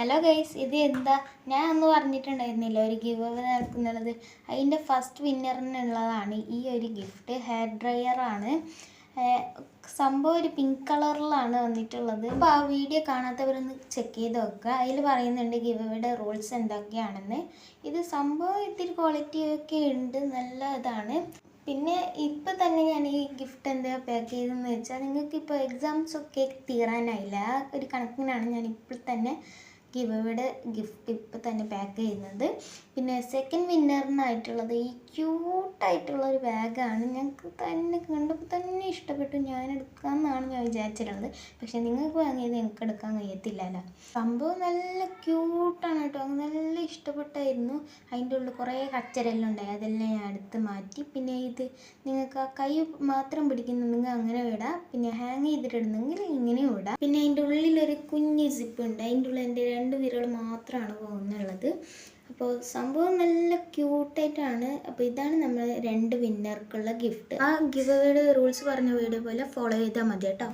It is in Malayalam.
ഹലോ ഗൈസ്, ഇത് എന്താ ഞാൻ ഒന്ന് പറഞ്ഞിട്ടുണ്ടായിരുന്നില്ല ഒരു ഗിവ് അവേ നടക്കുന്നുള്ളത്. അതിൻ്റെ ഫസ്റ്റ് വിന്നറിനുള്ളതാണ് ഈ ഒരു ഗിഫ്റ്റ്. ഹെയർ ഡ്രയറാണ്. സംഭവം ഒരു പിങ്ക് കളറിലാണ് വന്നിട്ടുള്ളത്. അപ്പോൾ ആ വീഡിയോ കാണാത്തവരൊന്ന് ചെക്ക് ചെയ്ത് നോക്കുക. അതിൽ പറയുന്നുണ്ട് ഗിവ് അവേയുടെ റൂൾസ് എന്തൊക്കെയാണെന്ന്. ഇത് സംഭവം ഇത്തിരി ക്വാളിറ്റി ഒക്കെ ഉണ്ട്, നല്ല ഇതാണ്. പിന്നെ ഇപ്പം തന്നെ ഞാൻ ഈ ഗിഫ്റ്റ് എന്താ പാക്ക് ചെയ്തതെന്ന് വെച്ചാൽ, നിങ്ങൾക്കിപ്പോൾ എക്സാംസ് ഒക്കെ തീരാനായില്ല, ആ ഒരു കണക്കിനാണ് ഞാൻ ഇപ്പോൾ തന്നെ ഗിവ് അവേയുടെ ഗിഫ്റ്റ് ഇപ്പം തന്നെ പാക്ക് ചെയ്യുന്നത്. പിന്നെ സെക്കൻഡ് വിന്നറിനായിട്ടുള്ളത് ഈ ക്യൂട്ടായിട്ടുള്ള ഒരു ബാഗാണ്. ഞങ്ങൾക്ക് തന്നെ കണ്ടപ്പോൾ തന്നെ ഇഷ്ടപ്പെട്ടു. ഞാൻ എടുക്കാമെന്നാണ് ഞാൻ വിചാരിച്ചിട്ടുള്ളത്. പക്ഷേ നിങ്ങൾക്ക് വാങ്ങിയത് എനിക്ക് എടുക്കാൻ കഴിയത്തില്ലല്ലോ. സംഭവം നല്ല ക്യൂട്ടാണ് കേട്ടോ, നല്ല ഇഷ്ടപ്പെട്ടായിരുന്നു. അതിൻ്റെ ഉള്ളിൽ കുറേ കച്ചരെല്ലാം ഉണ്ടായി, അതെല്ലാം ഞാൻ എടുത്ത് മാറ്റി. പിന്നെ ഇത് നിങ്ങൾക്ക് ആ കൈ മാത്രം പിടിക്കുന്നുണ്ടെങ്കിൽ അങ്ങനെ ഇടാം, പിന്നെ ഹാങ് ചെയ്തിട്ടിടുന്നെങ്കിൽ ഇങ്ങനെയും ഇടാം. പിന്നെ അതിൻ്റെ ഉള്ളിലൊരു കുഞ്ഞ് സിപ്പ് ഉണ്ട്, അതിൻ്റെ ഉള്ളിൽ എൻ്റെ 2 വിരൽ മാത്രമാണ് പോകുന്നുള്ളത്. അപ്പോൾ സംഭവം നല്ല ക്യൂട്ടായിട്ടാണ്. അപ്പോൾ ഇതാണ് നമ്മൾ 2 വിന്നർക്കുള്ള ഗിഫ്റ്റ്. ആ ഗിവ് അവേയുടെ റൂൾസ് പറഞ്ഞ വീഡിയോ പോലെ ഫോളോ ചെയ്താൽ മതി കേട്ടോ.